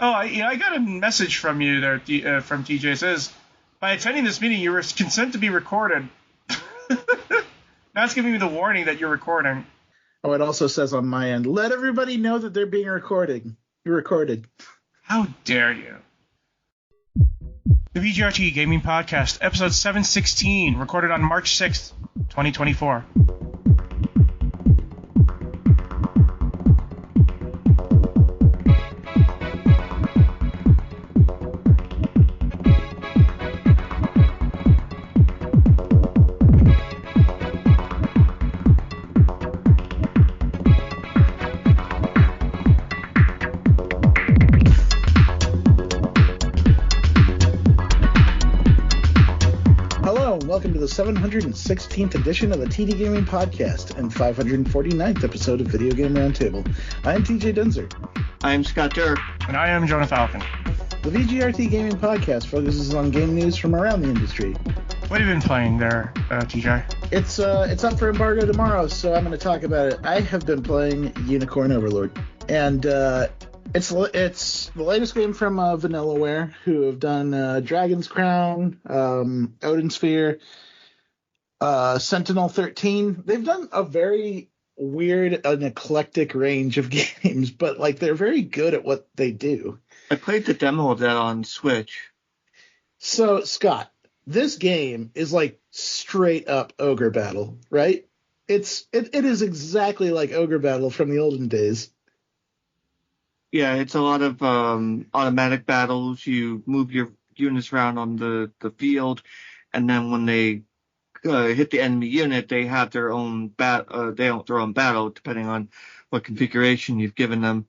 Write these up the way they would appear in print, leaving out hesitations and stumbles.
I got a message from you there, from TJ. It says, by attending this meeting, you consent to be recorded. That's giving me the warning that you're recording. Oh, it also says on my end, let everybody know that they're being recorded. You're recorded. How dare you? The VGRT Gaming Podcast, episode 716, recorded on March 6th, 2024. Welcome to the 716th edition of the TD Gaming Podcast and 549th episode of Video Game Roundtable. I am TJ Dunzer. I am Scott Durr. And I am Jonah Falcon. The VGRT Gaming Podcast focuses on game news from around the industry. What have you been playing there, TJ? It's up for embargo tomorrow, so I'm going to talk about it. I have been playing Unicorn Overlord, and it's the latest game from Vanillaware, who have done Dragon's Crown, Odin Sphere, Sentinel 13. They've done a very weird and eclectic range of games, but they're very good at what they do. I played the demo of that on Switch. So, Scott, this game is straight up Ogre Battle, right? It is exactly like Ogre Battle from the olden days. Yeah, it's a lot of automatic battles. You move your units around on the field, and then when they hit the enemy unit, they have their own their own battle, depending on what configuration you've given them.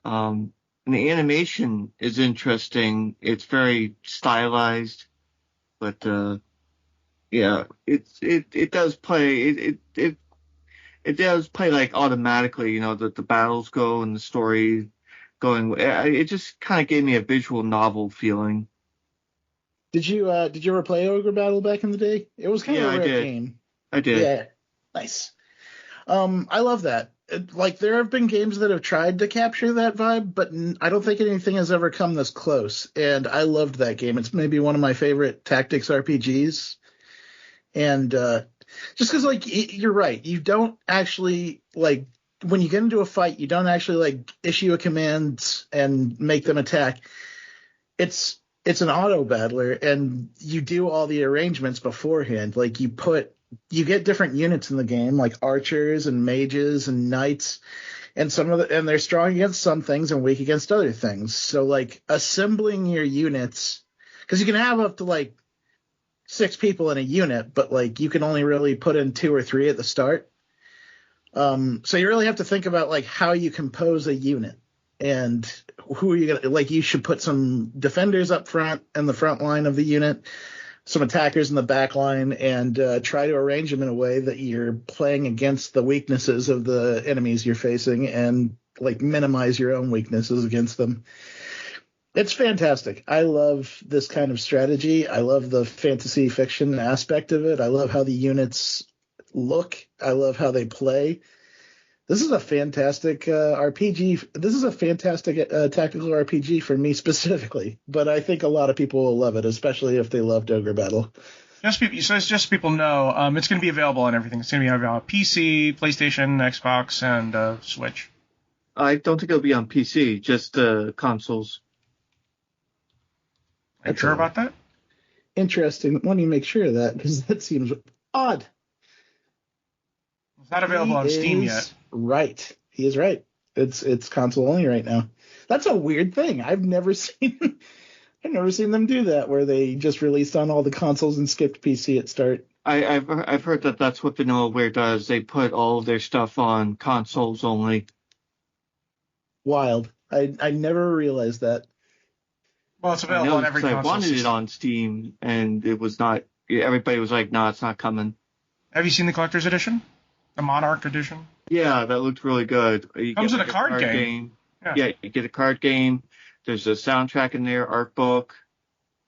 And the animation is interesting. It's very stylized, but yeah, it does play it does play automatically. You know, the battles go and the story going. It just kind of gave me a visual novel feeling. Did you ever play Ogre Battle back in the day? It was kind of a rare game. I did. Yeah, nice. I love that. There have been games that have tried to capture that vibe, but I don't think anything has ever come this close. And I loved that game. It's maybe one of my favorite tactics RPGs. And just because, you're right, you don't actually when you get into a fight, you don't actually issue a command and make them attack. It's an auto battler, and you do all the arrangements beforehand. You get different units in the game, like archers and mages and knights, and and they're strong against some things and weak against other things. So assembling your units, because you can have up to 6 people in a unit, but you can only really put in 2 or 3 at the start. So you really have to think about how you compose a unit and who are you gonna you should put some defenders up front in the front line of the unit, some attackers in the back line, and try to arrange them in a way that you're playing against the weaknesses of the enemies you're facing and minimize your own weaknesses against them. It's fantastic. I love this kind of strategy. I love the fantasy fiction aspect of it. I love how the units look. I love how they play. This is a fantastic RPG. This is a fantastic tactical RPG for me specifically, but I think a lot of people will love it, especially if they loved Ogre Battle. Just so people know, it's going to be available on everything. It's going to be available on PC, PlayStation, Xbox, and Switch. I don't think it'll be on PC, just consoles. Are you sure about that? Interesting. Why don't you make sure of that? Because that seems odd. It's not available on Steam yet. Right. He is right. It's console only right now. That's a weird thing. I've never seen them do that, where they just released on all the consoles and skipped PC at start. I've heard that that's what Vanillaware does. They put all of their stuff on consoles only. Wild. I never realized that. Well, it's available on every console. I wanted it on Steam, and it was not. Everybody was like, "No, it's not coming." Have you seen the collector's edition? The Monarch edition? Yeah, that looked really good. Comes with a card game. Yeah, you get a card game. There's a soundtrack in there, art book.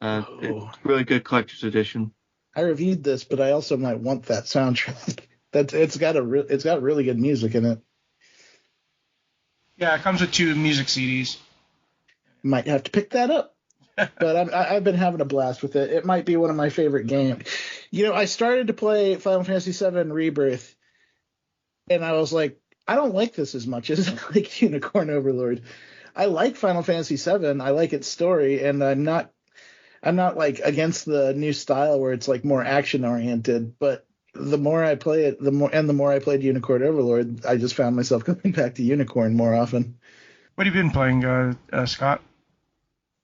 It's really good collector's edition. I reviewed this, but I also might want that soundtrack. It's got really good music in it. Yeah, it comes with 2 music CDs. Might have to pick that up. But I've been having a blast with it. It might be one of my favorite games. I started to play Final Fantasy VII Rebirth, and I was like, I don't like this as much as I like Unicorn Overlord. I like Final Fantasy VII. I like its story, and I'm not like against the new style where it's like more action oriented. But the more I play it, the more I played Unicorn Overlord, I just found myself coming back to Unicorn more often. What have you been playing, Scott?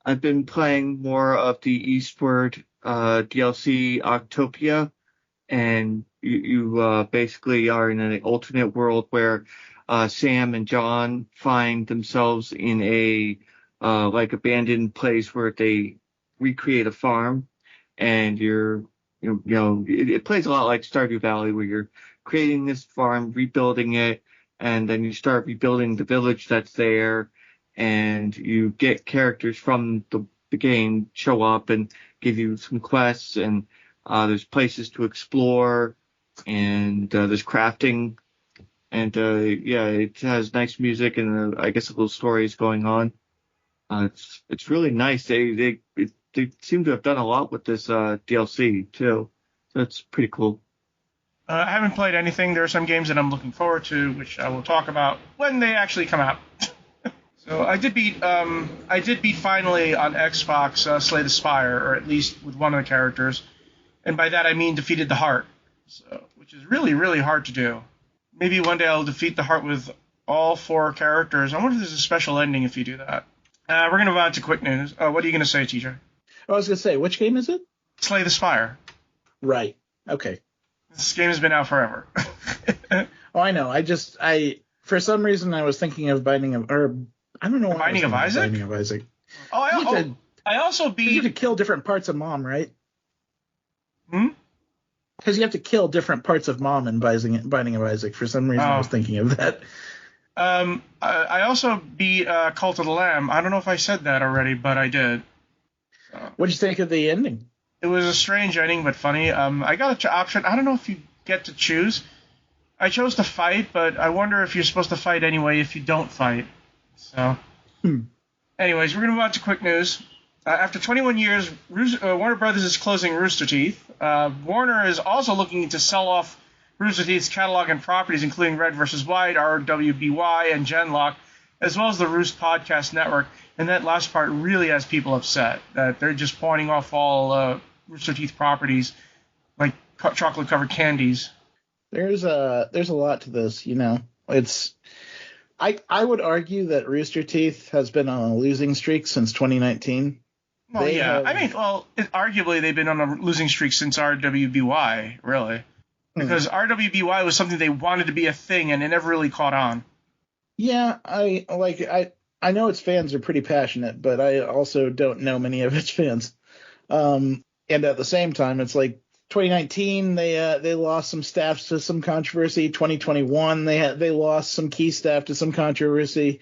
I've been playing more of the Eastward DLC Octopia, and you basically are in an alternate world where Sam and John find themselves in a like abandoned place where they recreate a farm, and it plays a lot like Stardew Valley, where you're creating this farm, rebuilding it, and then you start rebuilding the village that's there, and you get characters from the game show up and give you some quests, and there's places to explore, and there's crafting, and it has nice music and I guess a little stories going on. It's really nice. They seem to have done a lot with this DLC too, so it's pretty cool. I haven't played anything. There are some games that I'm looking forward to, which I will talk about when they actually come out. So I did beat finally on Xbox Slay the Spire, or at least with one of the characters, and by that I mean defeated the heart, which is really, really hard to do. Maybe one day I'll defeat the heart with all 4 characters. I wonder if there's a special ending if you do that. We're going to move on to quick news. What are you going to say, TJ? I was going to say, which game is it? Slay the Spire. Right. Okay. This game has been out forever. Oh, I know. For some reason I was thinking of Binding of Isaac. Oh, I also beat. You have to kill different parts of Mom, right? Hmm? Because you have to kill different parts of Mom in Binding of Isaac. For some reason, I was thinking of that. I also beat Cult of the Lamb. I don't know if I said that already, but I did. What'd you think of the ending? It was a strange ending, but funny. I got an option. I don't know if you get to choose. I chose to fight, but I wonder if you're supposed to fight anyway if you don't fight. So, anyways, we're going to move on to quick news. After 21 years, Warner Brothers is closing Rooster Teeth. Warner is also looking to sell off Rooster Teeth's catalog and properties, including Red vs. White, RWBY, and Genlock, as well as the Roost Podcast Network. And that last part really has people upset, that they're just pointing off all Rooster Teeth properties like chocolate-covered candies. There's a lot to this, It's I would argue that Rooster Teeth has been on a losing streak since 2019. Well, arguably they've been on a losing streak since RWBY, really. Because RWBY was something they wanted to be a thing, and it never really caught on. Yeah, I know its fans are pretty passionate, but I also don't know many of its fans. And at the same time, it's like 2019 they lost some staff to some controversy. 2021 they lost some key staff to some controversy.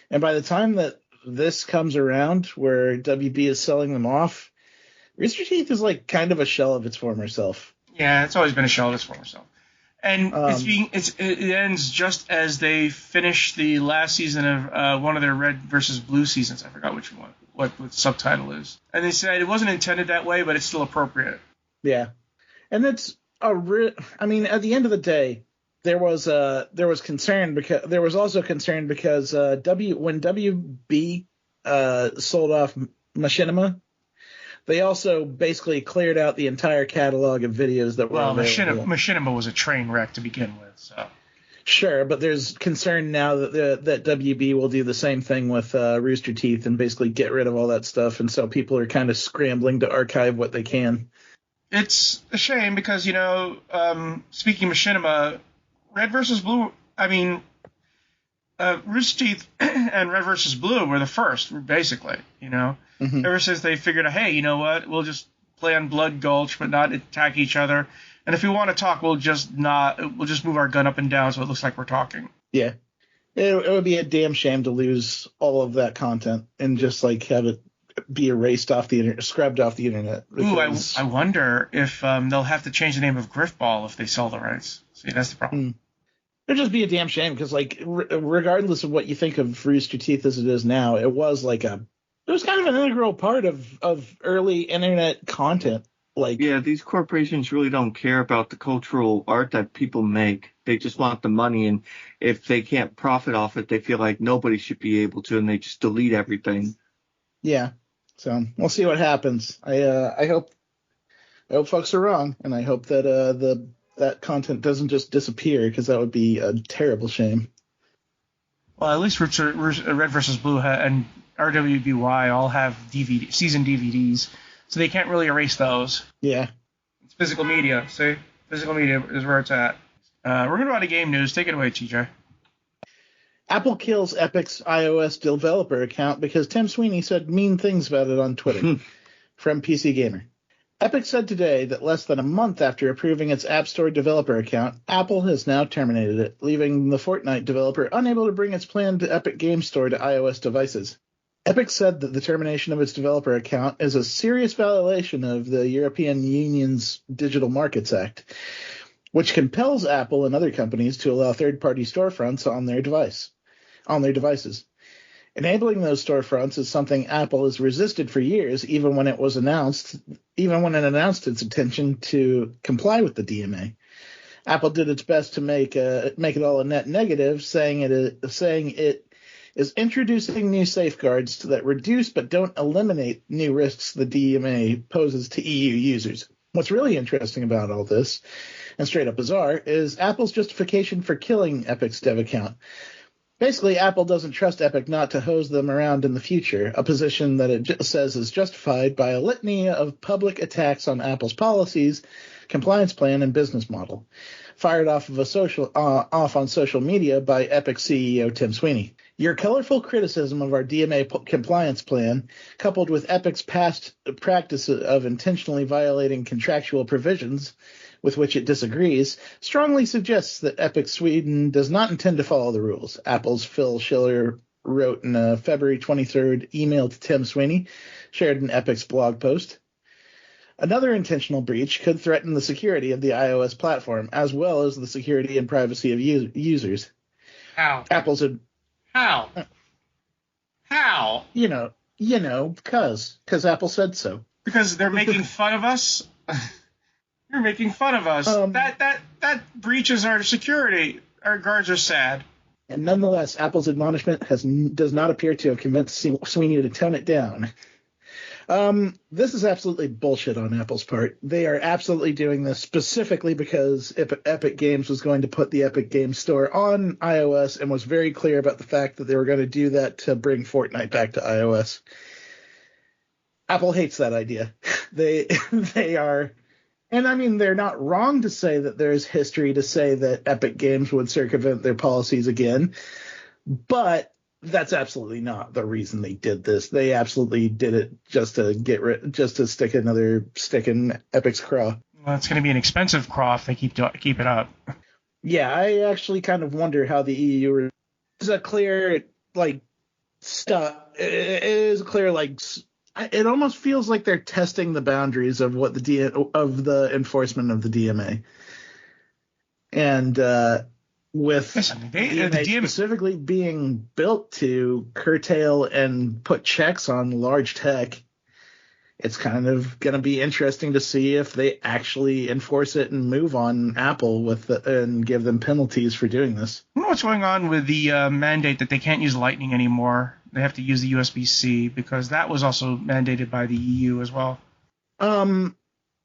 And by the time that this comes around, where WB is selling them off, Rooster Teeth is like kind of a shell of its former self. Yeah, it's always been a shell of its former self. And it ends just as they finish the last season of one of their Red versus Blue seasons. I forgot which one, what the subtitle is. And they said it wasn't intended that way, but it's still appropriate. Yeah, and it's at the end of the day, there was concern because when WB sold off Machinima, they also basically cleared out the entire catalog of videos that were available. Machinima was a train wreck to begin with, so. Sure, but there's concern now that WB will do the same thing with Rooster Teeth and basically get rid of all that stuff, and so people are kind of scrambling to archive what they can. It's a shame because, speaking of Machinima, Red versus Blue, Rooster Teeth and Red versus Blue were the first, basically, Mm-hmm. Ever since they figured out, hey, you know what, we'll just play on Blood Gulch but not attack each other. And if we want to talk, we'll just move our gun up and down so it looks like we're talking. Yeah. It would be a damn shame to lose all of that content and just like have it be erased off the internet, scrubbed off the internet. Because... Ooh, I wonder if they'll have to change the name of Griffball if they sell the rights. See, that's the problem. It'd just be a damn shame because, like, regardless of what you think of Rooster Teeth as it is now, it was like a It was kind of an integral part of early internet content. Like, Yeah, these corporations really don't care about the cultural art that people make. They just want the money, and if they can't profit off it, they feel like nobody should be able to, and they just delete everything. yeah. So we'll see what happens. I hope folks are wrong, and I hope that that content doesn't just disappear, because that would be a terrible shame. Well, at least Red vs. Blue and RWBY all have season DVDs, so they can't really erase those. Yeah. It's physical media. See? Physical media is where it's at. We're going to go on to game news. Take it away, TJ. Apple kills Epic's iOS developer account because Tim Sweeney said mean things about it on Twitter. From PC Gamer. Epic said today that less than a month after approving its App Store developer account, Apple has now terminated it, leaving the Fortnite developer unable to bring its planned Epic Game Store to iOS devices. Epic said that the termination of its developer account is a serious violation of the European Union's Digital Markets Act, which compels Apple and other companies to allow third-party storefronts on their devices. Enabling those storefronts is something Apple has resisted for years, even when it announced its intention to comply with the DMA. Apple did its best to make it all a net negative, saying it is introducing new safeguards that reduce but don't eliminate new risks the DMA poses to EU users. What's really interesting about all this, and straight up bizarre, is Apple's justification for killing Epic's dev account. Basically, Apple doesn't trust Epic not to hose them around in the future, a position that it says is justified by a litany of public attacks on Apple's policies, compliance plan, and business model, fired off on social media by Epic CEO Tim Sweeney. Your colorful criticism of our DMA compliance plan, coupled with Epic's past practice of intentionally violating contractual provisions with which it disagrees, strongly suggests that Epic Sweden does not intend to follow the rules. Apple's Phil Schiller wrote in a February 23rd email to Tim Sweeney, shared in Epic's blog post. Another intentional breach could threaten the security of the iOS platform, as well as the security and privacy of users. How? How? How? Because Apple said so. Because they're making fun of us? You're making fun of us. That breaches our security. Our guards are sad. And nonetheless, Apple's admonishment does not appear to have convinced Sweeney to tone it down. This is absolutely bullshit on Apple's part. They are absolutely doing this specifically because Epic Games was going to put the Epic Games Store on iOS and was very clear about the fact that they were going to do that to bring Fortnite back to iOS. Apple hates that idea. They are... And I mean, they're not wrong to say that there's history to say that Epic Games would circumvent their policies again, but that's absolutely not the reason they did this. They absolutely did it just to stick another stick in Epic's craw. Well, it's going to be an expensive craw if they keep it up. Yeah, I actually kind of wonder how the EU is a clear stuff. It is clear it almost feels like they're testing the boundaries of what of the enforcement of the DMA, and with DMA specifically being built to curtail and put checks on large tech, it's kind of going to be interesting to see if they actually enforce it and move on Apple and give them penalties for doing this. I don't know what's going on with the mandate that they can't use Lightning anymore. They have to use the USB-C because that was also mandated by the EU as well.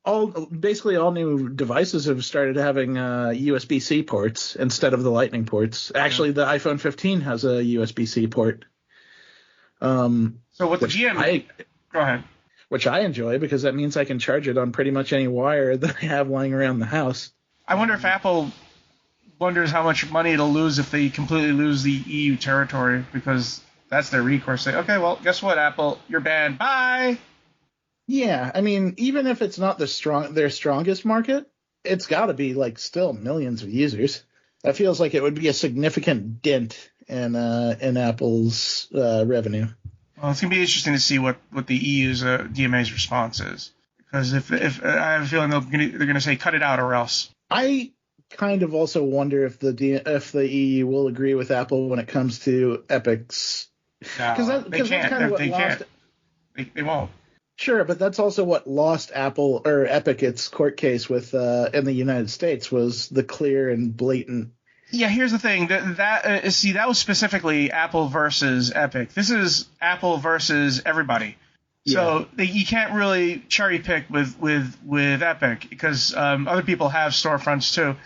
Basically all new devices have started having USB-C ports instead of the Lightning ports. Actually, the iPhone 15 has a USB-C port. So what the GM... Go ahead. Which I enjoy because that means I can charge it on pretty much any wire that I have lying around the house. I wonder if Apple wonders how much money it'll lose if they completely lose the EU territory, because that's their recourse. Say, okay, well, guess what, Apple? You're banned. Bye! Yeah, I mean, even if it's not their strongest market, it's got to be still millions of users. That feels like it would be a significant dent in Apple's revenue. Well, it's gonna be interesting to see what the EU's DMA's response is, because if I have a feeling they're gonna say cut it out or else. I kind of also wonder if the EU will agree with Apple when it comes to Epic's. No, they can't. They won't. Sure, but that's also what lost Apple or Epic its court case with in the United States was the clear and blatant. Yeah, here's the thing. That was specifically Apple versus Epic. This is Apple versus everybody. So you can't really cherry pick with Epic because other people have storefronts too.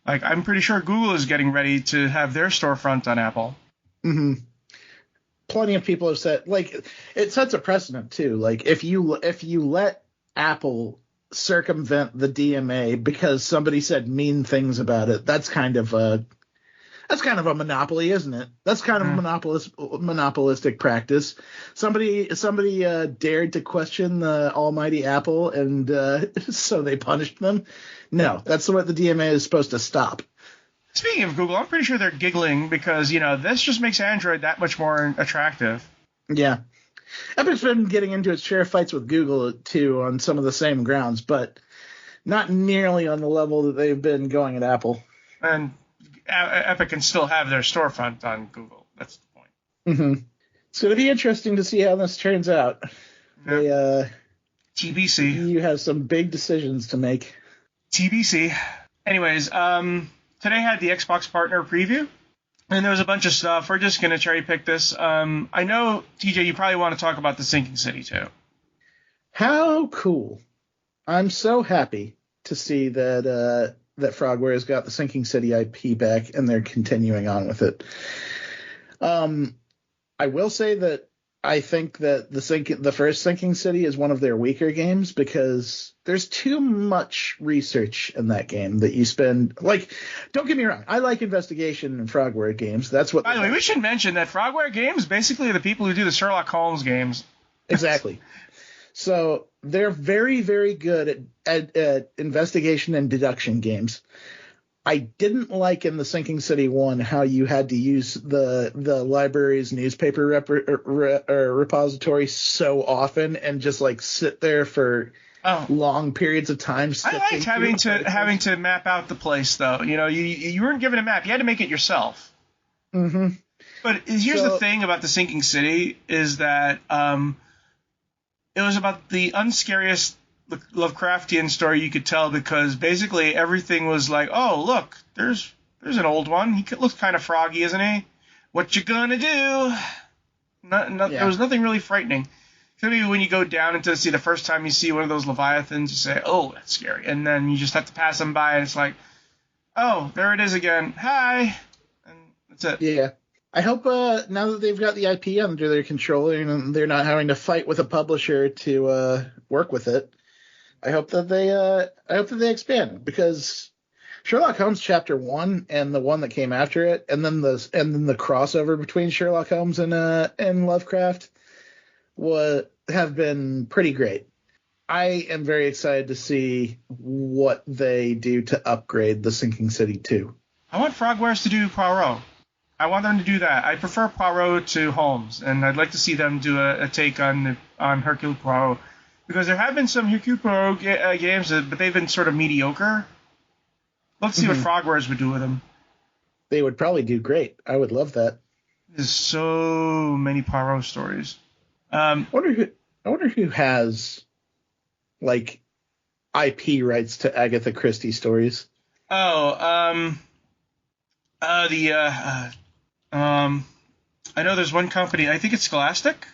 Like I'm pretty sure Google is getting ready to have their storefront on Apple. Mm-hmm. Plenty of people have said, like, it sets a precedent too. Like if you let Apple circumvent the DMA because somebody said mean things about it, that's kind of a monopoly, isn't it? That's kind of a monopolistic practice. Somebody dared to question the almighty Apple, and so they punished them. No, that's what the DMA is supposed to stop. Speaking of Google, I'm pretty sure they're giggling because, this just makes Android that much more attractive. Yeah. Epic's been getting into its share of fights with Google, too, on some of the same grounds, but not nearly on the level that they've been going at Apple. And Epic can still have their storefront on Google. That's the point. Mm-hmm. It's going to be interesting to see how this turns out. Yeah. TBC. You have some big decisions to make. TBC. Anyways, today had the Xbox Partner Preview, and there was a bunch of stuff. We're just going to cherry pick this. I know, TJ, you probably want to talk about the Sinking City, too. How cool. I'm so happy to see that Frogware has got the Sinking City IP back, and they're continuing on with it. I will say that I think that the first Sinking City is one of their weaker games because there's too much research in that game that you spend. Like, don't get me wrong, I like investigation in Frogware games. That's what. By the way, we should mention that Frogware games basically are the people who do the Sherlock Holmes games. Exactly. So they're very, very good at investigation and deduction games. I didn't like in the Sinking City 1 how you had to use the library's newspaper repository so often and just like sit there for long periods of time. I liked having to map out the place though. You weren't given a map; you had to make it yourself. Mm-hmm. But here's the thing about the Sinking City is that it was about the unscariest Lovecraftian story you could tell because basically everything was like, oh, look, there's an old one. He looks kind of froggy, isn't he? What you gonna do? There was nothing really frightening. So maybe when you go down into the sea, the first time you see one of those Leviathans, you say, oh, that's scary. And then you just have to pass them by, and it's like, oh, there it is again. Hi. And that's it. Yeah. I hope now that they've got the IP under their control and they're not having to fight with a publisher to work with it, I hope that they expand because Sherlock Holmes Chapter 1 and the one that came after it, and then the crossover between Sherlock Holmes and Lovecraft have been pretty great. I am very excited to see what they do to upgrade the Sinking City 2. I want Frogwares to do Poirot. I want them to do that. I prefer Poirot to Holmes, and I'd like to see them do a take on Hercule Poirot. Because there have been some Hercule Poirot games, but they've been sort of mediocre. Let's see what Frogwares would do with them. They would probably do great. I would love that. There's so many Poirot stories. I wonder who has, like, IP rights to Agatha Christie stories. I know there's one company. I think it's Scholastic,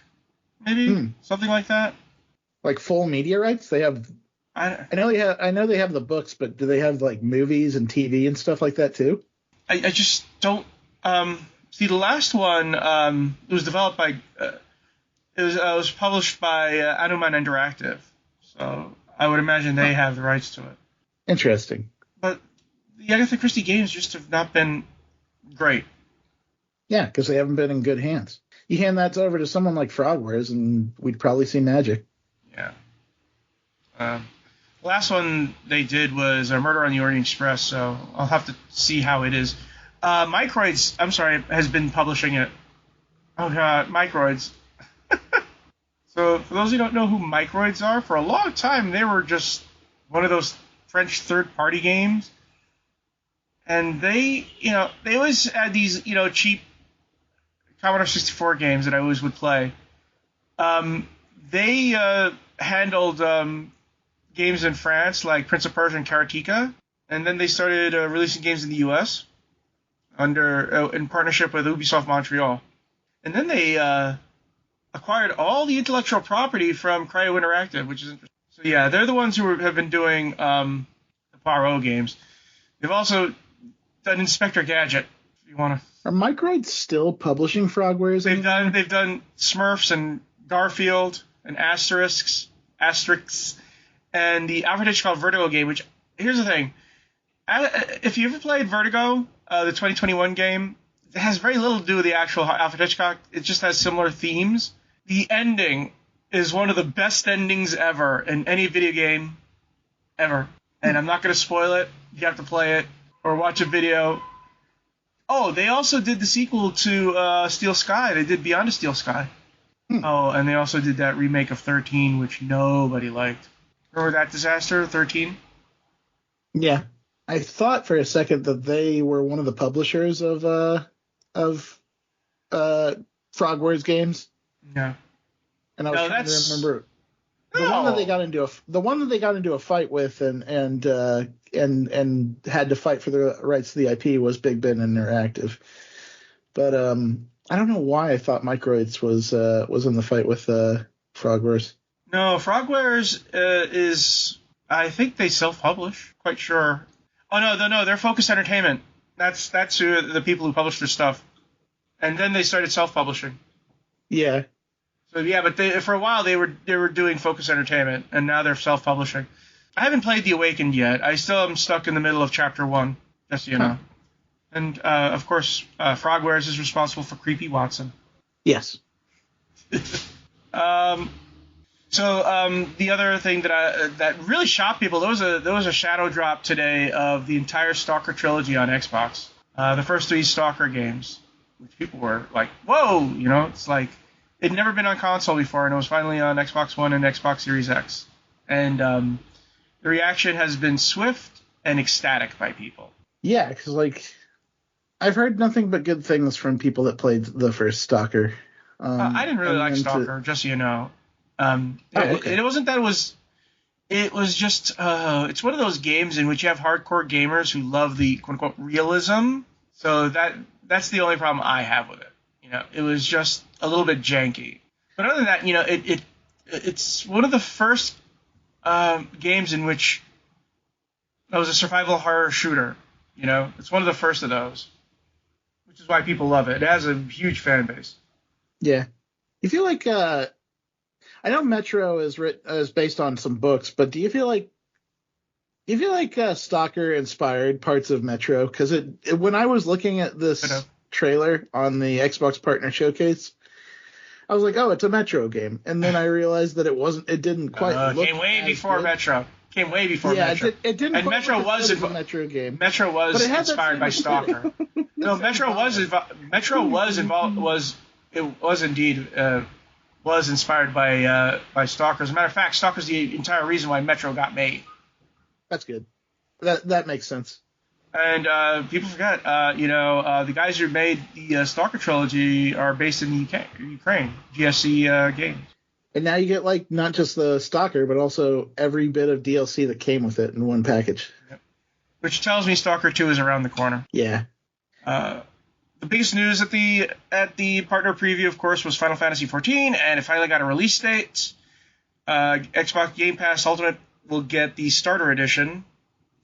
maybe something like that. Like full media rights? They have. I know they have the books, but do they have like movies and TV and stuff like that too? I just don't. See, the last one it was developed by. It was published by Anuman Interactive, so I would imagine they have the rights to it. Interesting. But the Agatha Christie games just have not been great. Yeah, because they haven't been in good hands. You hand that over to someone like Frogwares, and we'd probably see magic. Yeah. Last one they did was Murder on the Orient Express, so I'll have to see how it is. Microids, has been publishing it. Oh god, Microids. So for those who don't know who Microids are, for a long time they were just one of those French third-party games. And they always had these, cheap Commodore 64 games that I always would play. They handled games in France like Prince of Persia and Karateka, and then they started releasing games in the U.S. in partnership with Ubisoft Montreal. And then they acquired all the intellectual property from Cryo Interactive, which is interesting. So yeah, they're the ones who have been doing the Poirot games. They've also done Inspector Gadget. If you want to. Are Microids still publishing Frogwares? They've done Smurfs and Garfield and Asterix, and the Alfred Hitchcock Vertigo game. Which, here's the thing: if you ever played Vertigo, the 2021 game, it has very little to do with the actual Alfred Hitchcock. It just has similar themes. The ending is one of the best endings ever in any video game ever. And I'm not going to spoil it. You have to play it or watch a video. Oh, they also did the sequel to Steel Sky. They did Beyond the Steel Sky. Oh, and they also did that remake of 13, which nobody liked. Remember that disaster, 13? Yeah. I thought for a second that they were one of the publishers of Frogwares games. No. And I was trying to remember the one that they got into a fight with and had to fight for the rights to the IP was Big Ben Interactive. But I don't know why I thought Microids was in the fight with Frogwares. No, Frogwares is, I think they self-publish. Quite sure. Oh no, they're Focus Entertainment. That's who the people who publish their stuff. And then they started self-publishing. Yeah. So yeah, but for a while they were doing Focus Entertainment, and now they're self-publishing. I haven't played The Awakened yet. I still am stuck in the middle of Chapter 1, just so you know. And of course, Frogwares is responsible for Creepy Watson. Yes. The other thing that really shocked people, there was a shadow drop today of the entire Stalker trilogy on Xbox. The first 3 Stalker games, which people were like, whoa, it's like it'd never been on console before, and it was finally on Xbox One and Xbox Series X. And the reaction has been swift and ecstatic by people. Yeah, because I've heard nothing but good things from people that played the first Stalker. I didn't really like Stalker, just so you know. Okay. It wasn't that it was just it's one of those games in which you have hardcore gamers who love the quote unquote realism. So that's the only problem I have with it. It was just a little bit janky. But other than that, it's one of the first games in which it was a survival horror shooter. It's one of the first of those, which is why people love it. It has a huge fan base. Yeah. You feel like I know Metro is based on some books, but do you feel like Stalker inspired parts of Metro? Because when I was looking at this trailer on the Xbox Partner Showcase, I was like, oh, it's a Metro game, and then I realized that it wasn't. It didn't quite. Came way before Metro. Metro. It didn't. And Metro was a Metro game. Metro was inspired by Stalker. No, Metro was inspired by Stalker. As a matter of fact, Stalker's the entire reason why Metro got made. That's good. That makes sense. And people forget, the guys who made the Stalker trilogy are based in the Ukraine, GSC Games. And now you get not just the Stalker, but also every bit of DLC that came with it in one package. Yep. Which tells me Stalker 2 is around the corner. Yeah. The biggest news at the partner preview, of course, was Final Fantasy XIV, and it finally got a release date. Xbox Game Pass Ultimate will get the Starter Edition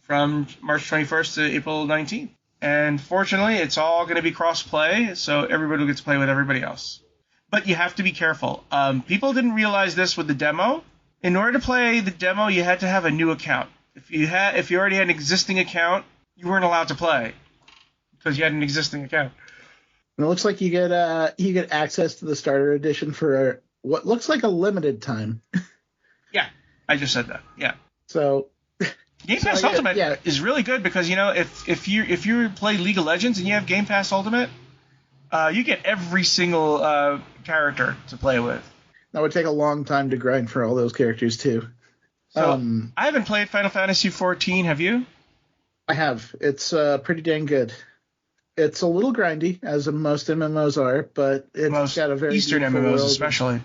from March 21st to April 19th. And fortunately, it's all going to be cross-play, so everybody will get to play with everybody else. But you have to be careful. People didn't realize this with the demo. In order to play the demo, you had to have a new account. If you already had an existing account, you weren't allowed to play because you had an existing account. And it looks like you get access to the Starter Edition for what looks like a limited time. Yeah, I just said that. Yeah. So Game Pass Ultimate is really good because if you play League of Legends and you have Game Pass Ultimate, you get every single character to play with. That would take a long time to grind for all those characters too. So I haven't played Final Fantasy XIV. Have you? I have. It's pretty dang good. It's a little grindy, as most MMOs are, but it's got a very Eastern MMOs world. Especially.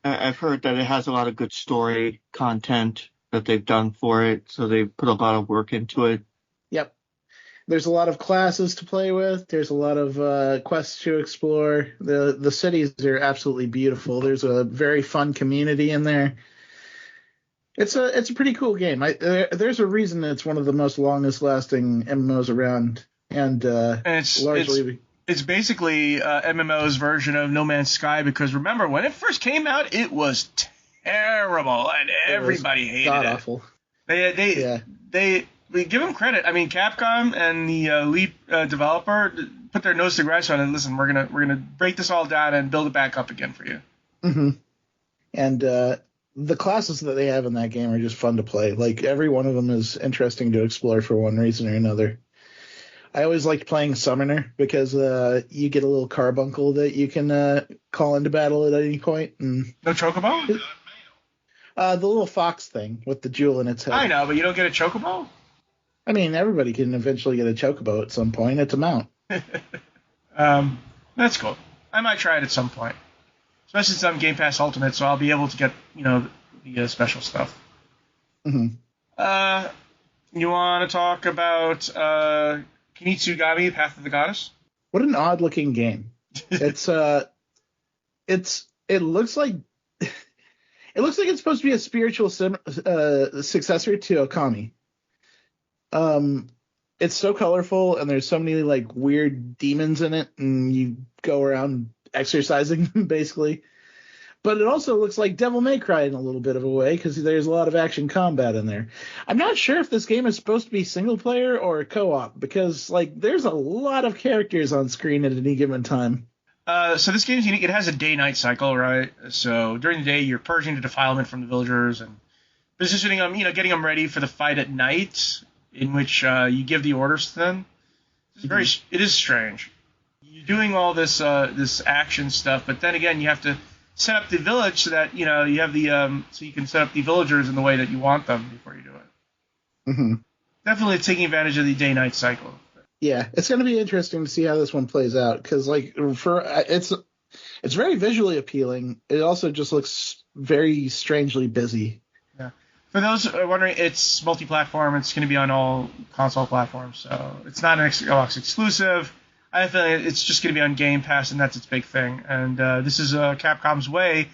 I've heard that it has a lot of good story content that they've done for it, so they put a lot of work into it. Yep. There's a lot of classes to play with. There's a lot of quests to explore. The cities are absolutely beautiful. There's a very fun community in there. It's a pretty cool game. There's a reason it's one of the most longest lasting MMOs around, and it's basically MMO's version of No Man's Sky, because remember when it first came out, it was terrible and everybody hated it. Awful. We give them credit. I mean, Capcom and the lead developer put their nose to the grindstone and listen, we're gonna break this all down and build it back up again for you. Mm-hmm. And the classes that they have in that game are just fun to play. Like, every one of them is interesting to explore for one reason or another. I always liked playing Summoner because you get a little carbuncle that you can call into battle at any point. And no chocobo? The little fox thing with the jewel in its head. I know, but you don't get a chocobo? I mean, everybody can eventually get a chocobo at some point. It's a mount. That's cool. I might try it at some point. Especially since I'm Game Pass Ultimate, so I'll be able to get, the special stuff. Mm-hmm. You want to talk about Kinitsugami, Path of the Goddess? What an odd-looking game. It looks like it's supposed to be a spiritual successor to Okami. It's so colorful, and there's so many like weird demons in it, and you go around exercising them basically. But it also looks like Devil May Cry in a little bit of a way, because there's a lot of action combat in there. I'm not sure if this game is supposed to be single player or co-op, because like there's a lot of characters on screen at any given time. So this game is unique. It has a day-night cycle, right? So during the day, you're purging the defilement from the villagers and positioning them, getting them ready for the fight at night, in which you give the orders to them. It is strange. You're doing all this action stuff, but then again, you have to set up the village so that you have the so you can set up the villagers in the way that you want them before you do it. Mm-hmm. Definitely taking advantage of the day-night cycle. Yeah, it's going to be interesting to see how this one plays out, because it's very visually appealing. It also just looks very strangely busy. Yeah. For those wondering, it's multi-platform. It's going to be on all console platforms, so it's not an Xbox exclusive. I feel like it's just going to be on Game Pass, and that's its big thing. And this is Capcom's way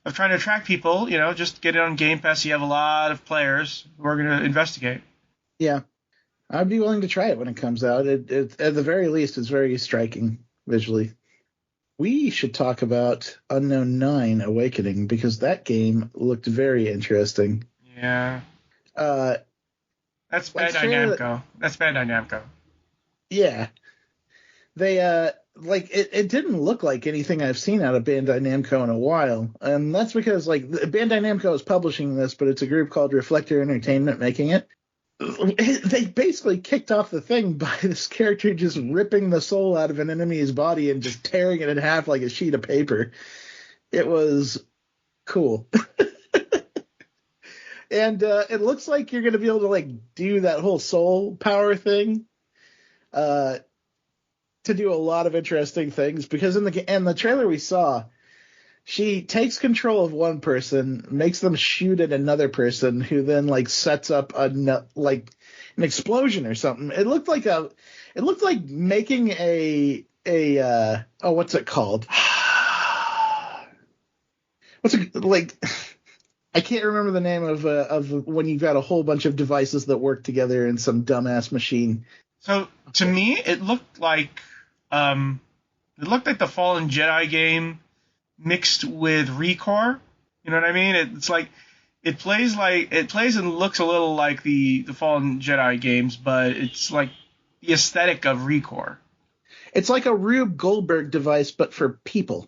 of trying to attract people. Just get it on Game Pass. You have a lot of players who are going to investigate. Yeah, I'd be willing to try it when it comes out. It at the very least, it's very striking visually. We should talk about Unknown 9 Awakening, because that game looked very interesting. Yeah. That's Bandai Namco. That's Bandai Namco. Yeah. They it didn't look like anything I've seen out of Bandai Namco in a while, and that's because Bandai Namco is publishing this, but it's a group called Reflector Entertainment making it. They basically kicked off the thing by this character just ripping the soul out of an enemy's body and just tearing it in half like a sheet of paper. It was cool. And it looks like you're going to be able to do that whole soul power thing. To do a lot of interesting things, because in the trailer we saw, she takes control of one person, makes them shoot at another person, who then sets up an explosion or something. It looked like making a what's it called? What's it like? I can't remember the name of when you've got a whole bunch of devices that work together in some dumbass machine. So to me, it looked like the Fallen Jedi game mixed with Recore. You know what I mean? It's like it plays and looks a little like the Fallen Jedi games, but it's like the aesthetic of Recore. It's like a Rube Goldberg device, but for people.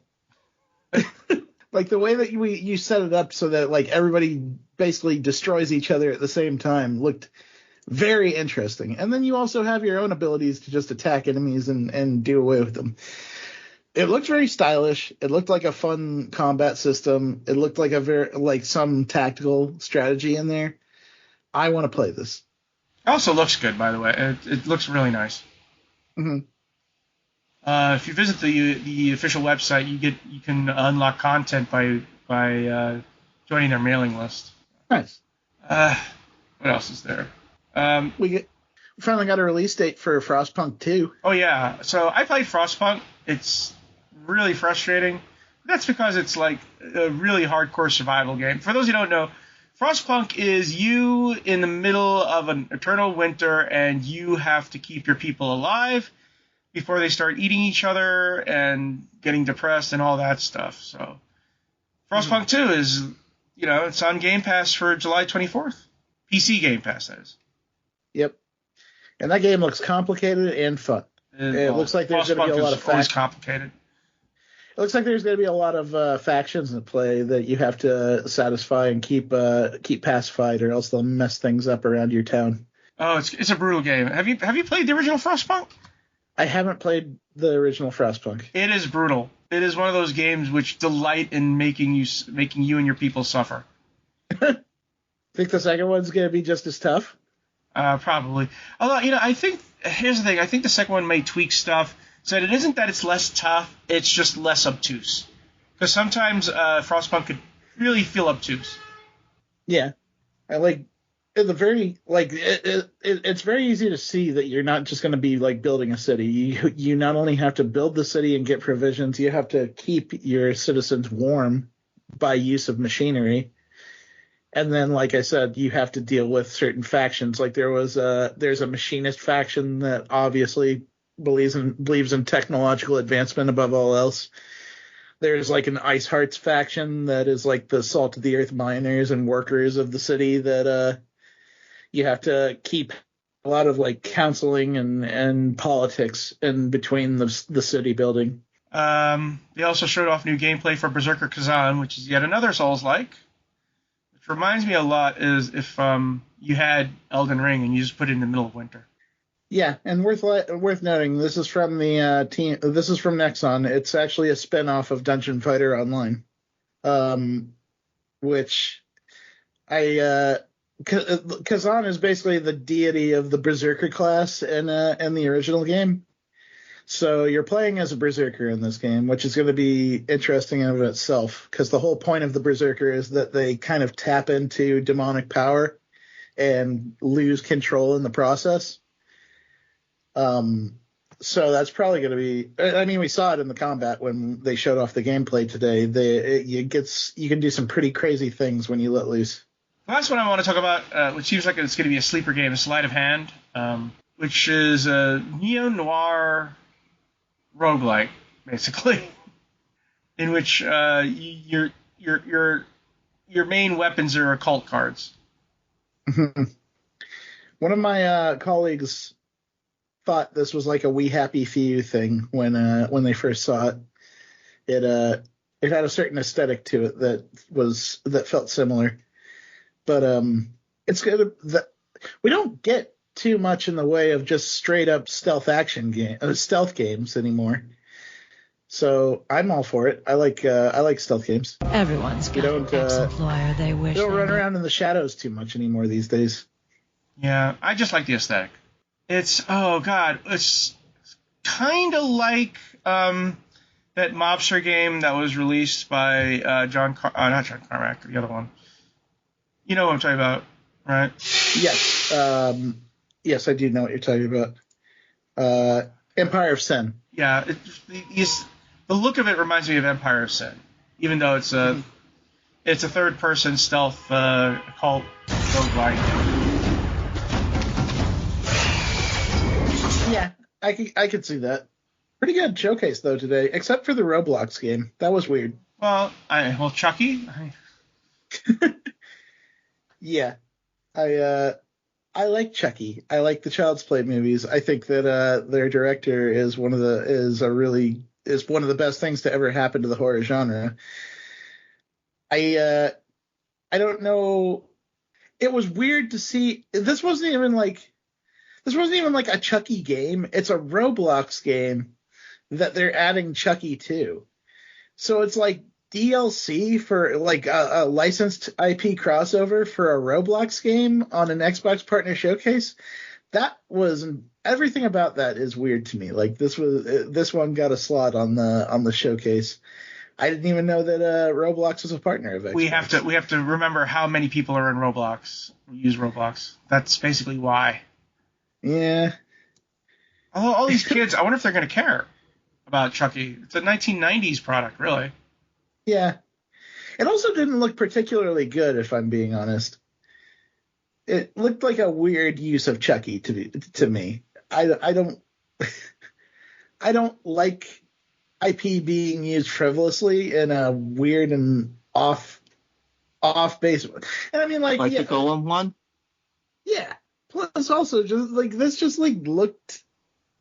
Like the way that you set it up so that everybody basically destroys each other at the same time looked very interesting. And then you also have your own abilities to just attack enemies and do away with them. It looked very stylish. It looked like a fun combat system. It looked like some tactical strategy in there. I want to play this. It also looks good, by the way. It looks really nice. Mm-hmm. If you visit the official website, you can unlock content by by joining their mailing list. Nice. What else is there? We finally got a release date for Frostpunk 2. Oh, yeah. So I played Frostpunk. It's really frustrating. That's because it's like a really hardcore survival game. For those who don't know, Frostpunk is you in the middle of an eternal winter, and you have to keep your people alive before they start eating each other and getting depressed and all that stuff. So Frostpunk 2 is, it's on Game Pass for July 24th. PC Game Pass, that is. Yep. And that game looks complicated and fun. It looks like there's going to be a lot of always complicated. It looks like there's going to be a lot of factions in play that you have to satisfy and keep pacified, or else they'll mess things up around your town. Oh, it's a brutal game. Have you played the original Frostpunk? I haven't played the original Frostpunk. It is brutal. It is one of those games which delight in making you and your people suffer. Think the second one's going to be just as tough? Probably. Although, here's the thing. I think the second one may tweak stuff. So it isn't that it's less tough, it's just less obtuse. Because sometimes Frostpunk could really feel obtuse. Yeah. I like the very it's very easy to see that you're not just going to be like building a city. You not only have to build the city and get provisions, you have to keep your citizens warm by use of machinery. And then, like I said, you have to deal with certain factions. Like there's a machinist faction that obviously believes in technological advancement above all else. There's like an Ice Hearts faction that is like the salt of the earth miners and workers of the city that you have to keep a lot of like counseling and politics in between the city building. They also showed off new gameplay for Berserker Kazan, which is yet another Souls-like. Which reminds me a lot is if you had Elden Ring and you just put it in the middle of winter. Yeah, and worth noting, this is from the team. This is from Nexon. It's actually a spin-off of Dungeon Fighter Online, which Kazan is basically the deity of the Berserker class in the original game. So you're playing as a Berserker in this game, which is going to be interesting in of itself, because the whole point of the Berserker is that they kind of tap into demonic power and lose control in the process. So that's probably going to be. I mean, we saw it in the combat when they showed off the gameplay today. You can do some pretty crazy things when you let loose. The last one I want to talk about, which seems like it's going to be a sleeper game, is Sleight of Hand, which is a neo-noir roguelike, basically, in which your main weapons are occult cards. One of my colleagues thought this was like a We Happy Few thing when they first saw it. It had a certain aesthetic to it that felt similar, but it's good that we don't get too much in the way of just straight up stealth games anymore. So I'm all for it. I like stealth games. Everyone's got an ex-employer they wish they don't run around in the shadows too much anymore these days. Yeah, I just like the aesthetic. It's it's kind of like that mobster game that was released by not John Carmack, the other one. You know what I'm talking about, right? Yes. Yes, I do know what you're talking about. Empire of Sin. Yeah, the look of it reminds me of Empire of Sin, even though it's a third-person stealth occult roguelike. Yeah, I could see that. Pretty good showcase though today, except for the Roblox game. That was weird. Well, Chucky. Yeah, I like Chucky. I like the Child's Play movies. I think that their director is one of the best things to ever happen to the horror genre. I don't know. It was weird to see. This wasn't even like a Chucky game. It's a Roblox game that they're adding Chucky to. So it's like DLC for like a licensed IP crossover for a Roblox game on an Xbox Partner Showcase. That was everything about that is weird to me. Like this one got a slot on the showcase, I didn't even know that Roblox was a partner of Xbox. We have to remember how many people are in Roblox, use Roblox. That's basically why. Yeah. All these kids, I wonder if they're going to care about Chucky. It's a 1990s product, really. Yeah. It also didn't look particularly good, if I'm being honest. It looked like a weird use of Chucky to me. I don't I don't like IP being used frivolously in a weird and off base. And I mean, like the Golem one. Yeah. Plus, also, just like this, just like looked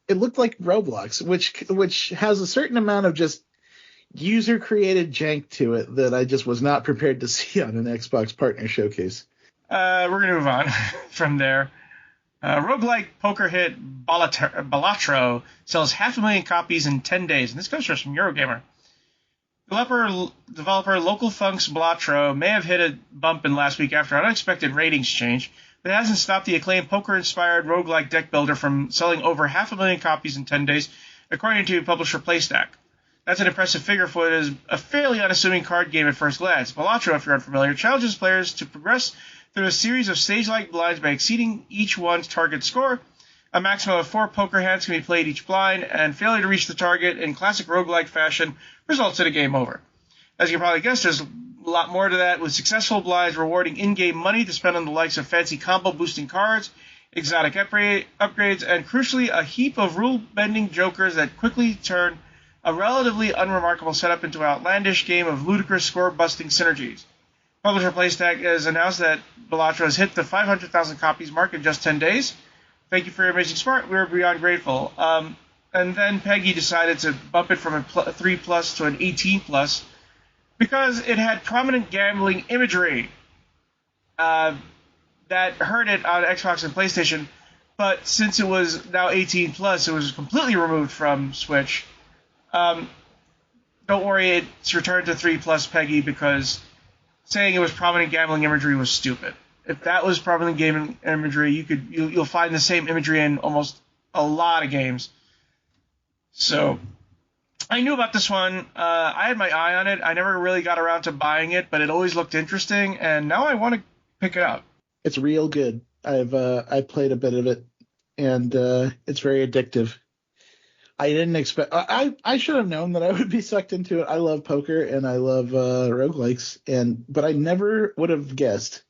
like Roblox, which has a certain amount of just user created jank to it that I just was not prepared to see on an Xbox partner showcase. We're going to move on from there. Roguelike poker hit Balatro sells 500,000 copies in 10 days. And this comes from Eurogamer. Developer Local Funk's Balatro may have hit a bump in last week after an unexpected ratings change, but it hasn't stopped the acclaimed poker-inspired roguelike deck builder from selling over 500,000 copies in 10 days, according to publisher PlayStack. That's an impressive figure for what is a fairly unassuming card game at first glance. Balatro, if you're unfamiliar, challenges players to progress through a series of stage-like blinds by exceeding each one's target score. A maximum of 4 poker hands can be played each blind, and failure to reach the target in classic roguelike fashion results in a game over. As you can probably guess, there's a lot more to that, with successful blinds rewarding in-game money to spend on the likes of fancy combo-boosting cards, exotic upgrades, and crucially, a heap of rule-bending jokers that quickly turn a relatively unremarkable setup into an outlandish game of ludicrous score-busting synergies. Publisher PlayStack has announced that Balatro has hit the 500,000 copies mark in just 10 days. Thank you for your amazing support. We're beyond grateful. And then Peggy decided to bump it from a 3+ to an 18+ because it had prominent gambling imagery that hurt it on Xbox and PlayStation. But since it was now 18+, it was completely removed from Switch. Don't worry, it's returned to 3+, Peggy, because saying it was prominent gambling imagery was stupid. If that was prominent gaming imagery, you'll find the same imagery in almost a lot of games. So I knew about this one. I had my eye on it. I never really got around to buying it, but it always looked interesting, and now I want to pick it up. It's real good. I played a bit of it, and it's very addictive. I didn't expect. I should have known that I would be sucked into it. I love poker and I love roguelikes, but I never would have guessed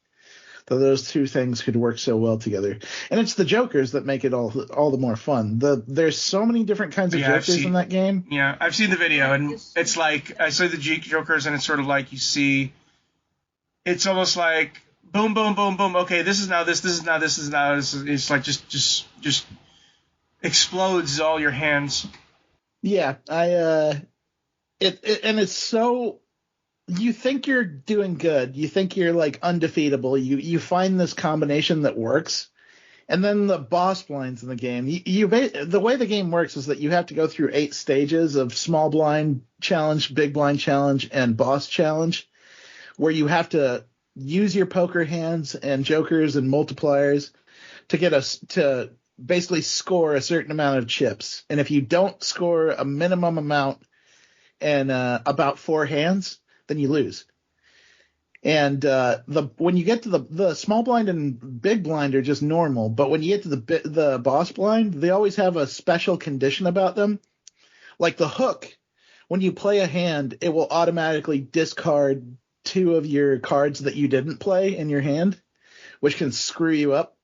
that those two things could work so well together. And it's the jokers that make it all the more fun. There's so many different kinds of jokers in that game. Yeah, I've seen the video, and it's like I saw the jokers, and it's sort of like you see. It's almost like boom, boom, boom, boom. Okay, this is now this. This is now this. This is now this. It's like just explodes all your hands. Yeah, it's so, you think you're doing good, you think you're like undefeatable, you find this combination that works, and then the boss blinds in the game, the way the game works is that you have to go through 8 stages of small blind challenge, big blind challenge, and boss challenge, where you have to use your poker hands and jokers and multipliers to get us to basically score a certain amount of chips. And if you don't score a minimum amount and about 4 hands, then you lose. And when you get to the small blind and big blind are just normal, but when you get to the boss blind, they always have a special condition about them. Like the hook, when you play a hand, it will automatically discard 2 of your cards that you didn't play in your hand, which can screw you up.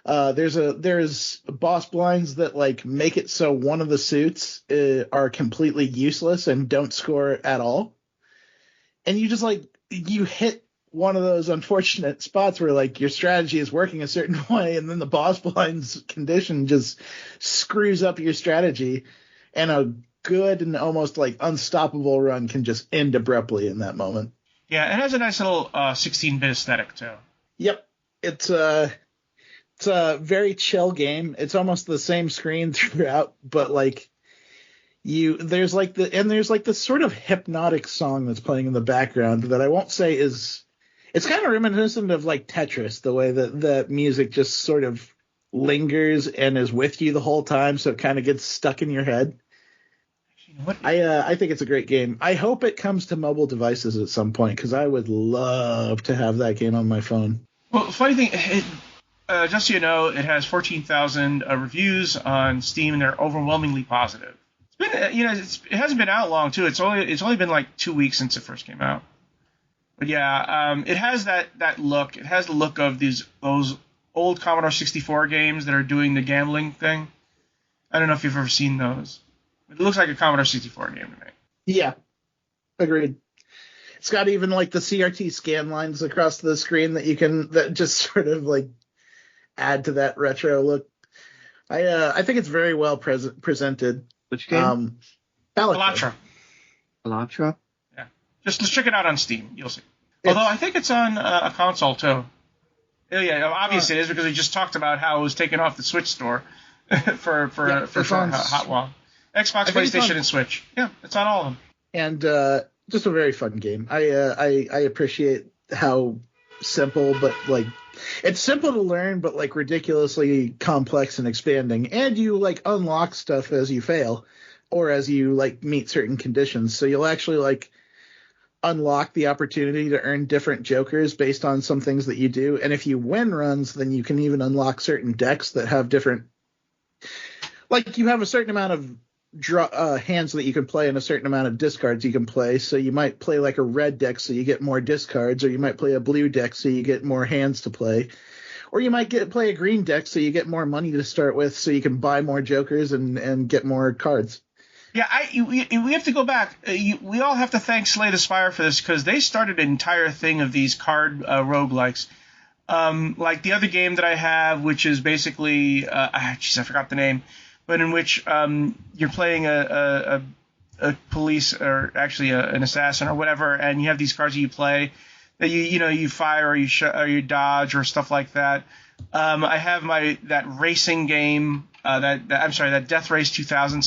There's boss blinds that like make it so one of the suits are completely useless and don't score at all. And you just like, you hit one of those unfortunate spots where like your strategy is working a certain way, and then the boss blind's condition just screws up your strategy, and a good and almost like unstoppable run can just end abruptly in that moment. Yeah, it has a nice little 16-bit aesthetic too. Yep. It's a very chill game. It's almost the same screen throughout, but like there's this sort of hypnotic song that's playing in the background that I won't say is, it's kind of reminiscent of like Tetris, the way that the music just sort of lingers and is with you the whole time, so it kind of gets stuck in your head. What? I think it's a great game. I hope it comes to mobile devices at some point because I would love to have that game on my phone. Well, funny thing, just so you know, it has 14,000 reviews on Steam, and they're overwhelmingly positive. It's been, it hasn't been out long too. It's only been like 2 weeks since it first came out. But yeah, it has that look. It has the look of those old Commodore 64 games that are doing the gambling thing. I don't know if you've ever seen those. It looks like a Commodore 64 game to me. Yeah, agreed. It's got even like the CRT scan lines across the screen that just sort of like add to that retro look. I think it's very well presented. Which game? Balatro. Balatro? Yeah. Just check it out on Steam. You'll see. Although I think it's on a console too. Yeah, obviously it is because we just talked about how it was taken off the Switch store for Hot Wall. Xbox, PlayStation, and Switch. Yeah, it's on all of them. And just a very fun game. I appreciate how simple, but like it's simple to learn, but like ridiculously complex and expanding. And you like unlock stuff as you fail, or as you like meet certain conditions. So you'll actually like unlock the opportunity to earn different jokers based on some things that you do. And if you win runs, then you can even unlock certain decks that have different. Like you have a certain amount of hands that you can play and a certain amount of discards you can play. So you might play like a red deck so you get more discards, or you might play a blue deck so you get more hands to play, or you might play a green deck so you get more money to start with so you can buy more jokers and get more cards. Yeah, we have to go back. We all have to thank Slay the Spire for this because they started an entire thing of these card roguelikes. Like the other game that I have, which is basically I forgot the name, but in which you're playing a police, or actually an assassin or whatever, and you have these cards that you play that you fire or you dodge or stuff like that. I have that racing game, that Death Race 2000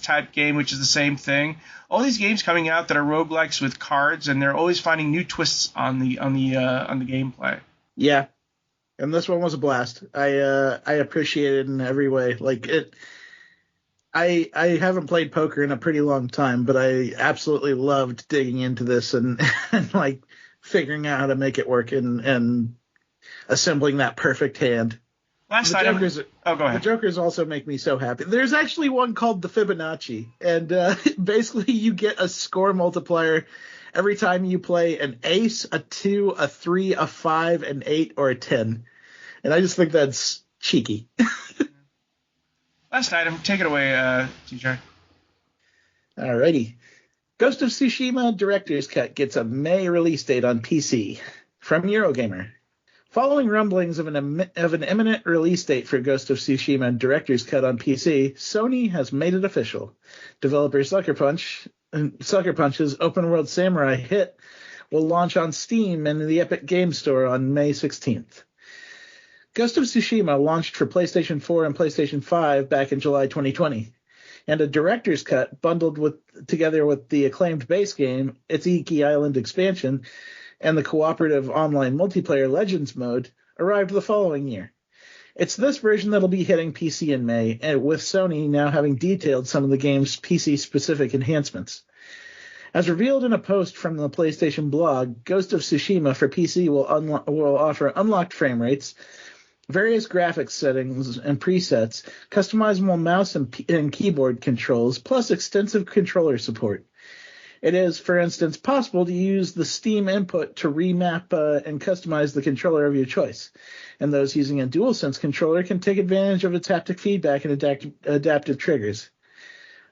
type game, which is the same thing. All these games coming out that are roguelikes with cards, and they're always finding new twists on the gameplay. Yeah, and this one was a blast. I appreciate it in every way. Like it. I haven't played poker in a pretty long time, but I absolutely loved digging into this and like figuring out how to make it work and assembling that perfect hand. Go ahead. The Jokers also make me so happy. There's actually one called the Fibonacci, and basically you get a score multiplier every time you play an ace, a 2, a 3, a 5, an 8, or a 10. And I just think that's cheeky. Last item. Take it away, TJ. Alrighty. Ghost of Tsushima Director's Cut gets a May release date on PC. From Eurogamer. Following rumblings of an imminent release date for Ghost of Tsushima Director's Cut on PC, Sony has made it official. Developer Sucker Punch's open-world samurai hit will launch on Steam and the Epic Game Store on May 16th. Ghost of Tsushima launched for PlayStation 4 and PlayStation 5 back in July 2020, and a Director's Cut bundled together with the acclaimed base game, its Iki Island expansion, and the cooperative online multiplayer Legends mode arrived the following year. It's this version that'll be hitting PC in May, and with Sony now having detailed some of the game's PC-specific enhancements. As revealed in a post from the PlayStation blog, Ghost of Tsushima for PC will offer unlocked frame rates, various graphics settings and presets, customizable mouse and keyboard controls, plus extensive controller support. It is, for instance, possible to use the Steam input to remap and customize the controller of your choice, and those using a DualSense controller can take advantage of its haptic feedback and adaptive triggers.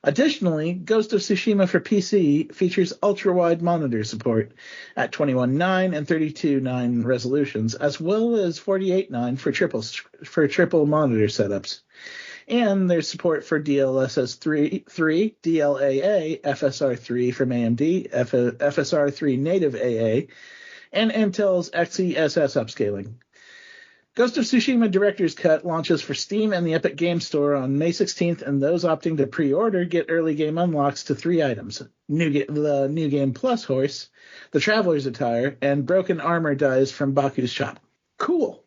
Additionally, Ghost of Tsushima for PC features ultra-wide monitor support at 21:9 and 32:9 resolutions, as well as 48:9 for triple monitor setups. And there's support for DLSS 3, DLAA, FSR3 from AMD, FSR3 native AA, and Intel's XeSS upscaling. Ghost of Tsushima Director's Cut launches for Steam and the Epic Game Store on May 16th, and those opting to pre-order get early game unlocks to 3 items: the New Game Plus horse, the Traveler's attire, and broken armor dies from Baku's shop. Cool.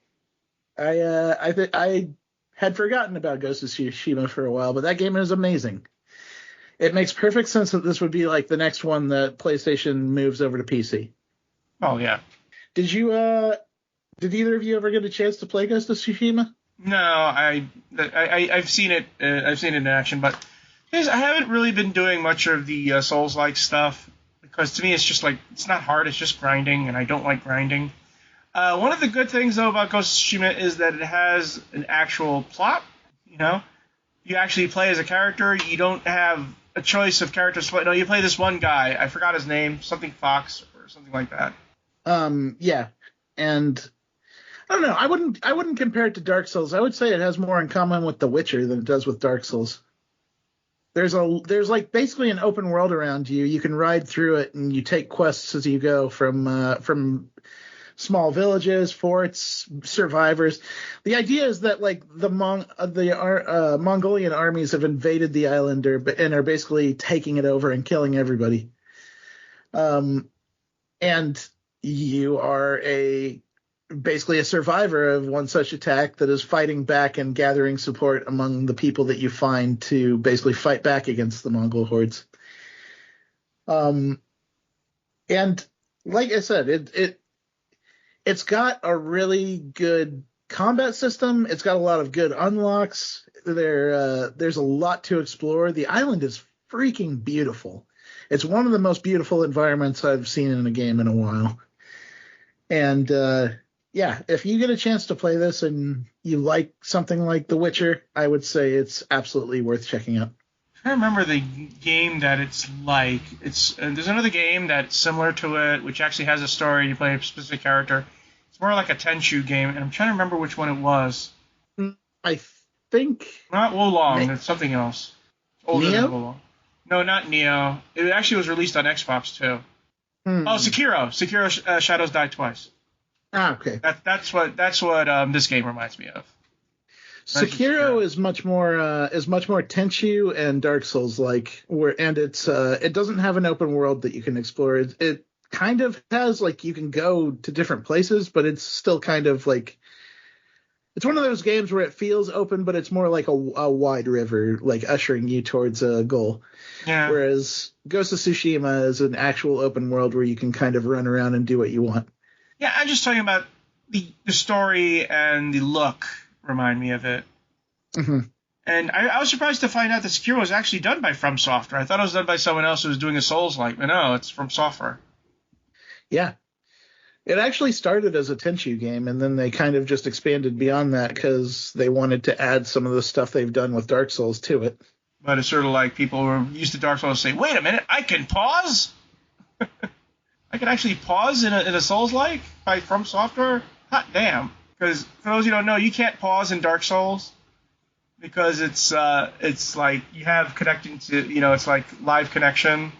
I had forgotten about Ghost of Tsushima for a while, but that game is amazing. It makes perfect sense that this would be like the next one that PlayStation moves over to PC. Oh yeah. Did either of you ever get a chance to play Ghost of Tsushima? No, I've seen it. I've seen it in action, but I haven't really been doing much of the Souls-like stuff because to me it's just like it's not hard. It's just grinding, and I don't like grinding. One of the good things though about Ghost of Tsushima is that it has an actual plot. You know, you actually play as a character. You don't have a choice of characters. No, you play this one guy. I forgot his name. Something Fox or something like that. Yeah, and I don't know. I wouldn't compare it to Dark Souls. I would say it has more in common with The Witcher than it does with Dark Souls. There's like basically an open world around you. You can ride through it, and you take quests as you go from small villages, forts, survivors. The idea is that like the Mongolian armies have invaded the island and are basically taking it over and killing everybody. And you are basically a survivor of one such attack that is fighting back and gathering support among the people that you find to basically fight back against the Mongol hordes. And like I said, it's got a really good combat system. It's got a lot of good unlocks. There's a lot to explore. The island is freaking beautiful. It's one of the most beautiful environments I've seen in a game in a while. And yeah, if you get a chance to play this and you like something like The Witcher, I would say it's absolutely worth checking out. I remember the game that it's like. There's another game that's similar to it, which actually has a story. You play a specific character. It's more like a Tenchu game, and I'm trying to remember which one it was. I think not Wolong. It's something else. Older Neo? than Wolong. No, not Neo. It actually was released on Xbox too. Oh, Sekiro. Sekiro Shadows Die Twice. Ah, okay. That's what this game reminds me of. Sekiro is much more Tenchu and Dark Souls like, it doesn't have an open world that you can explore. It kind of has like you can go to different places, but it's still kind of like it's one of those games where it feels open, but it's more like a wide river, like ushering you towards a goal. Yeah. Whereas Ghost of Tsushima is an actual open world where you can kind of run around and do what you want. Yeah, I'm just talking about the story and the look remind me of it. Mm-hmm. And I was surprised to find out that Sekiro was actually done by From Software. I thought it was done by someone else who was doing a Souls-like, but no, it's From Software. Yeah. It actually started as a Tenchu game, and then they kind of just expanded beyond that because they wanted to add some of the stuff they've done with Dark Souls to it. But it's sort of like people who are used to Dark Souls say, wait a minute, I can pause? I can actually pause in a Souls-like by From Software? Hot damn. Because for those who don't know, you can't pause in Dark Souls because it's like you have connecting to, it's like live connection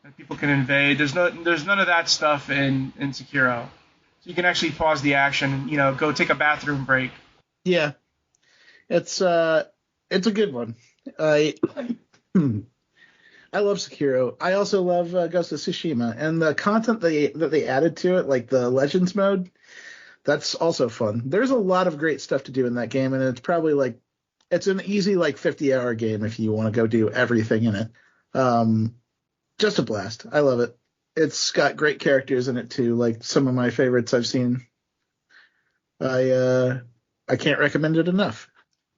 that people can invade. There's none of that stuff in Sekiro. So you can actually pause the action, go take a bathroom break. Yeah. It's a good one. I love Sekiro. I also love Ghost of Tsushima, and the content that they added to it, like the Legends mode, that's also fun. There's a lot of great stuff to do in that game, and it's probably it's an easy 50-hour game if you want to go do everything in it. Just a blast. I love it. It's got great characters in it too, like some of my favorites I've seen. I can't recommend it enough.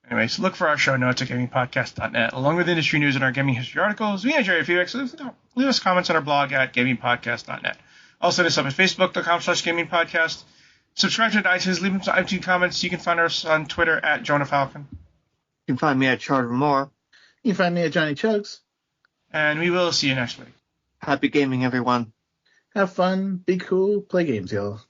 Anyways, look for our show notes at gamingpodcast.net, along with industry news and our gaming history articles. We enjoy your feedback, so leave us comments on our blog at gamingpodcast.net. Also, hit us up at facebook.com/gamingpodcast. Subscribe to iTunes, leave us some iTunes comments. You can find us on Twitter at Jonah Falcon. You can find me at Charter Moore. You can find me at Johnny Chugs. And we will see you next week. Happy gaming, everyone. Have fun, be cool, play games, y'all.